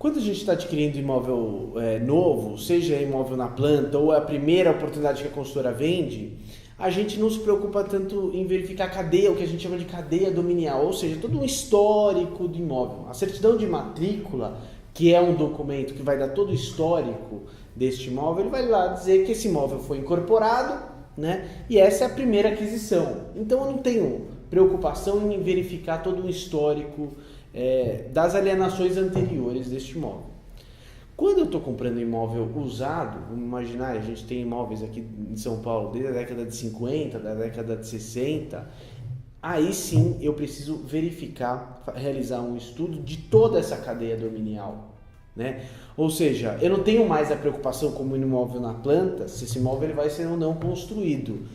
Quando a gente está adquirindo imóvel novo, seja imóvel na planta ou é a primeira oportunidade que a consultora vende, a gente não se preocupa tanto em verificar a cadeia, o que a gente chama de cadeia dominial, ou seja, todo um histórico do imóvel. A certidão de matrícula, que é um documento que vai dar todo o histórico deste imóvel, ele vai lá dizer que esse imóvel foi incorporado, né? E essa é a primeira aquisição. Então eu não tenho preocupação em verificar todo o histórico das alienações anteriores deste imóvel. Quando eu estou comprando imóvel usado, vamos imaginar, a gente tem imóveis aqui em São Paulo desde a década de 50, da década de 60, aí sim eu preciso verificar, realizar um estudo de toda essa cadeia dominial, né? Ou seja, eu não tenho mais a preocupação como no imóvel na planta, se esse imóvel ele vai ser ou não construído.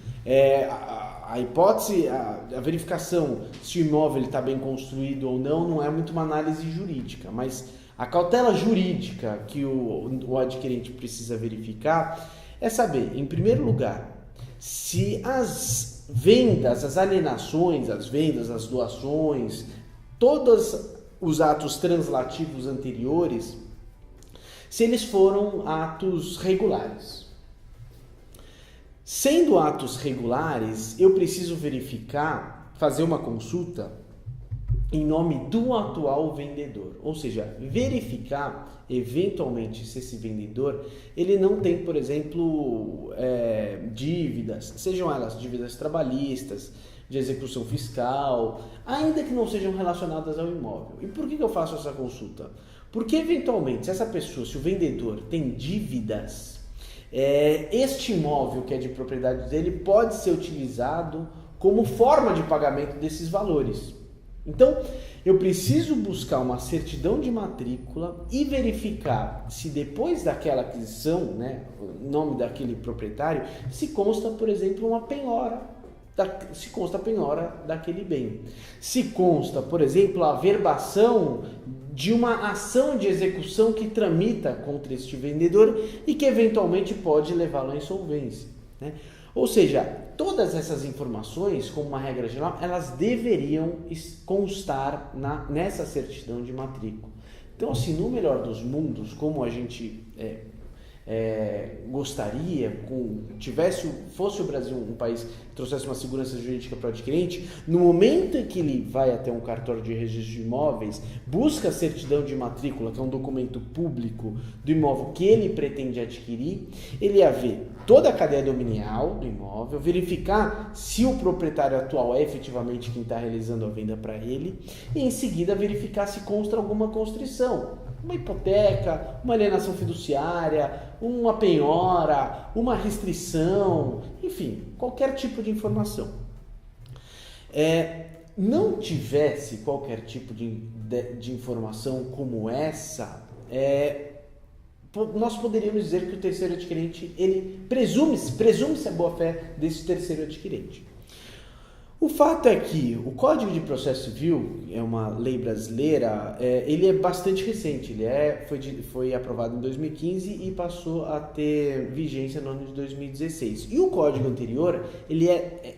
A hipótese, a verificação se o imóvel está bem construído ou não é muito uma análise jurídica, mas a cautela jurídica que o adquirente precisa verificar é saber, em primeiro lugar, se as vendas, as alienações, as vendas, as doações, todos os atos translativos anteriores, se eles foram atos regulares. Sendo atos regulares, eu preciso verificar, fazer uma consulta em nome do atual vendedor, ou seja, verificar eventualmente se esse vendedor ele não tem, por exemplo, dívidas, sejam elas dívidas trabalhistas, de execução fiscal, ainda que não sejam relacionadas ao imóvel. E por que eu faço essa consulta? Porque eventualmente, se essa pessoa, se o vendedor tem dívidas, este imóvel que é de propriedade dele pode ser utilizado como forma de pagamento desses valores. Então, eu preciso buscar uma certidão de matrícula e verificar se depois daquela aquisição, né, o nome daquele proprietário, se consta, por exemplo, uma penhora, se consta a penhora daquele bem. Se consta, por exemplo, a averbação de uma ação de execução que tramita contra este vendedor e que eventualmente pode levá-lo à insolvência, né? Ou seja, todas essas informações, como uma regra geral, elas deveriam constar nessa certidão de matrícula. Então, assim, no melhor dos mundos, como a gente gostaria, fosse o Brasil um país que trouxesse uma segurança jurídica para o adquirente, no momento em que ele vai até um cartório de registro de imóveis, busca a certidão de matrícula, que é um documento público do imóvel que ele pretende adquirir, ele ia ver toda a cadeia dominial do imóvel, verificar se o proprietário atual é efetivamente quem está realizando a venda para ele, e em seguida verificar se consta alguma constrição, uma hipoteca, uma alienação fiduciária, uma penhora, uma restrição, enfim, qualquer tipo de informação. Não tivesse qualquer tipo de informação como essa, nós poderíamos dizer que o terceiro adquirente, ele presume-se a boa-fé desse terceiro adquirente. O fato é que o Código de Processo Civil, é uma lei brasileira, ele é bastante recente, foi aprovado em 2015 e passou a ter vigência no ano de 2016. E o Código anterior, ele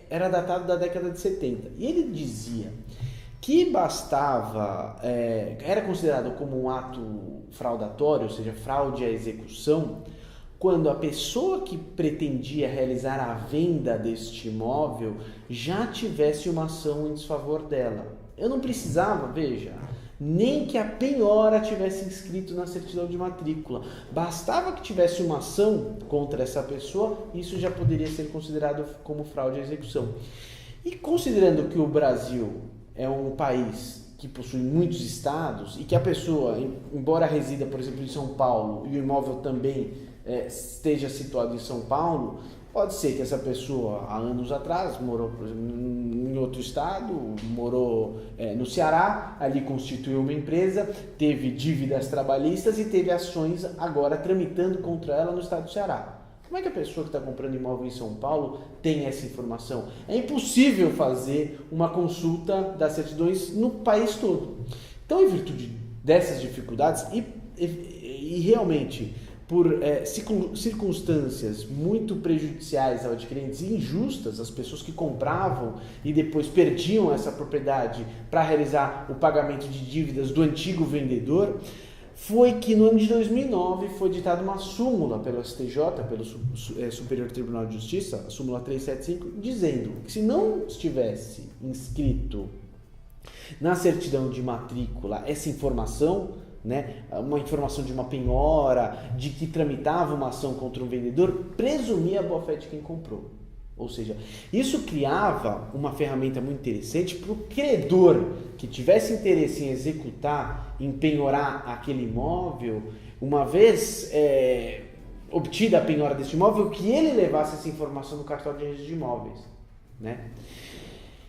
era datado da década de 70, e ele dizia que bastava, era considerado como um ato fraudatório, ou seja, fraude à execução, quando a pessoa que pretendia realizar a venda deste imóvel já tivesse uma ação em desfavor dela. Eu não precisava, veja, nem que a penhora tivesse inscrito na certidão de matrícula. Bastava que tivesse uma ação contra essa pessoa, isso já poderia ser considerado como fraude à execução. E considerando que o Brasil é um país que possui muitos estados e que a pessoa, embora resida, por exemplo, em São Paulo e o imóvel também esteja situado em São Paulo, pode ser que essa pessoa, há anos atrás, morou, por exemplo, em outro estado, morou no Ceará, ali constituiu uma empresa, teve dívidas trabalhistas e teve ações agora tramitando contra ela no estado do Ceará. Como é que a pessoa que está comprando imóvel em São Paulo tem essa informação? É impossível fazer uma consulta das certidões no país todo. Então, em virtude dessas dificuldades e realmente por circunstâncias muito prejudiciais ao adquirente e injustas, as pessoas que compravam e depois perdiam essa propriedade para realizar o pagamento de dívidas do antigo vendedor, foi que no ano de 2009 foi ditada uma súmula pelo STJ, pelo Superior Tribunal de Justiça, a súmula 375, dizendo que se não estivesse inscrito na certidão de matrícula essa informação, né, uma informação de uma penhora, de que tramitava uma ação contra um vendedor, presumia a boa-fé de quem comprou. Ou seja, isso criava uma ferramenta muito interessante para o credor que tivesse interesse em executar, em penhorar aquele imóvel, uma vez obtida a penhora desse imóvel, que ele levasse essa informação no cartório de registro de imóveis, né?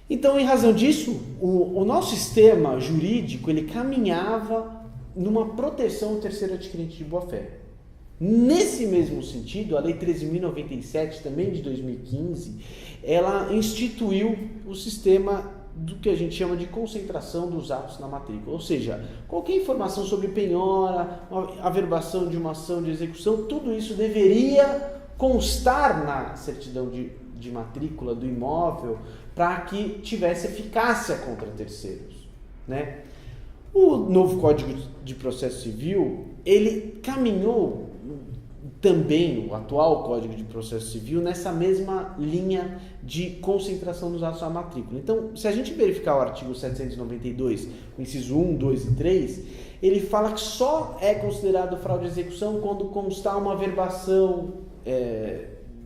Então, em razão disso, o nosso sistema jurídico ele caminhava numa proteção ao terceiro adquirente de boa-fé. Nesse mesmo sentido, a Lei 13.097, também de 2015, ela instituiu o sistema do que a gente chama de concentração dos atos na matrícula. Ou seja, qualquer informação sobre penhora, averbação de uma ação de execução, tudo isso deveria constar na certidão de matrícula do imóvel para que tivesse eficácia contra terceiros, né? O novo Código de Processo Civil, ele caminhou também, o atual Código de Processo Civil, nessa mesma linha de concentração dos atos à matrícula. Então, se a gente verificar o artigo 792, o inciso 1, 2 e 3, ele fala que só é considerado fraude de execução quando constar uma averbação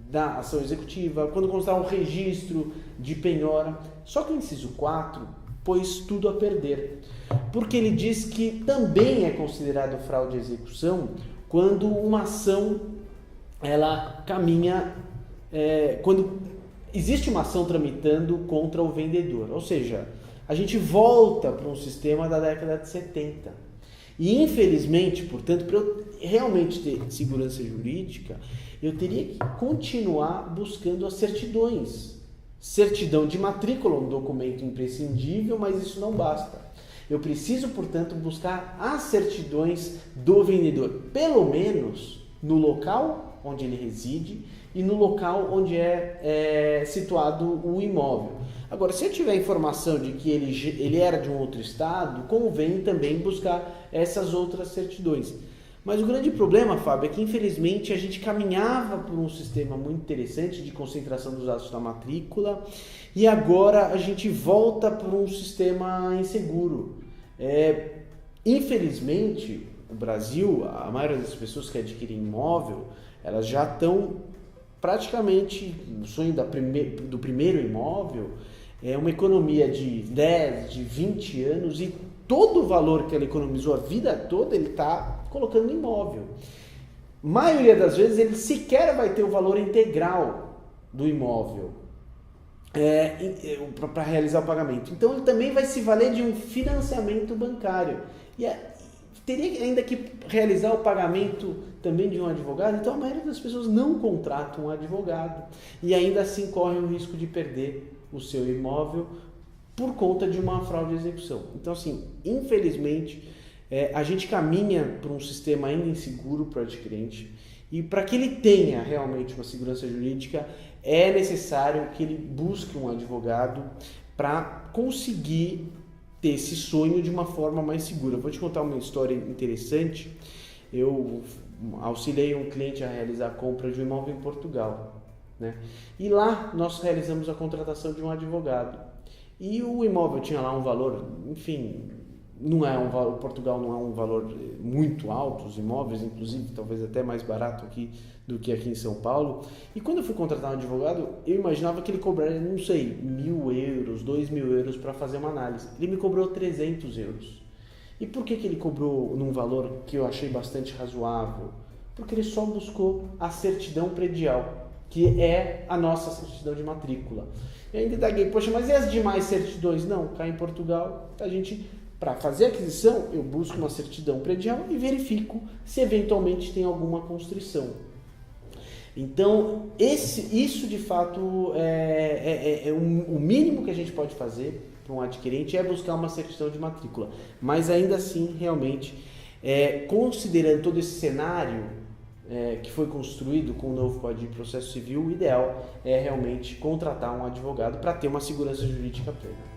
da ação executiva, quando constar um registro de penhora. Só que o inciso 4 pôs tudo a perder, porque ele diz que também é considerado fraude de execução quando uma ação ela caminha, quando existe uma ação tramitando contra o vendedor, ou seja, a gente volta para um sistema da década de 70. E infelizmente, portanto, para eu realmente ter segurança jurídica, eu teria que continuar buscando as certidões. Certidão de matrícula, um documento imprescindível, mas isso não basta. Eu preciso, portanto, buscar as certidões do vendedor, pelo menos no local onde ele reside e no local onde é situado o imóvel. Agora, se eu tiver informação de que ele era de um outro estado, convém também buscar essas outras certidões. Mas o grande problema, Fábio, é que infelizmente a gente caminhava por um sistema muito interessante de concentração dos atos da matrícula e agora a gente volta por um sistema inseguro. Infelizmente, o Brasil, a maioria das pessoas que adquirem imóvel, elas já estão praticamente no sonho do primeiro imóvel, é uma economia de 10, de 20 anos e todo o valor que ela economizou a vida toda ele está colocando no imóvel. Maioria das vezes ele sequer vai ter o valor integral do imóvel para realizar o pagamento. Então ele também vai se valer de um financiamento bancário. E teria ainda que realizar o pagamento também de um advogado. Então a maioria das pessoas não contratam um advogado e ainda assim corre o risco de perder o seu imóvel por conta de uma fraude de execução. Então, assim, infelizmente, a gente caminha para um sistema ainda inseguro para o adquirente e para que ele tenha realmente uma segurança jurídica, é necessário que ele busque um advogado para conseguir ter esse sonho de uma forma mais segura. Eu vou te contar uma história interessante. Eu auxiliei um cliente a realizar a compra de um imóvel em Portugal, né? E lá nós realizamos a contratação de um advogado. E o imóvel tinha lá um valor, enfim, não é um valor, Portugal não é um valor muito alto, os imóveis, inclusive, talvez até mais barato aqui do que aqui em São Paulo. E quando eu fui contratar um advogado, eu imaginava que ele cobraria, não sei, 1.000 euros, 2.000 euros para fazer uma análise. Ele me cobrou 300 euros. E por que ele cobrou num valor que eu achei bastante razoável? Porque ele só buscou a certidão predial, que é a nossa certidão de matrícula. E ainda indaguei, poxa, mas e as demais certidões? Não, cá em Portugal, a gente, para fazer a aquisição, eu busco uma certidão predial e verifico se eventualmente tem alguma constrição. Então, isso de fato o mínimo que a gente pode fazer para um adquirente é buscar uma certidão de matrícula. Mas ainda assim, realmente, considerando todo esse cenário que foi construído com o novo Código de Processo Civil, o ideal é realmente contratar um advogado para ter uma segurança jurídica plena.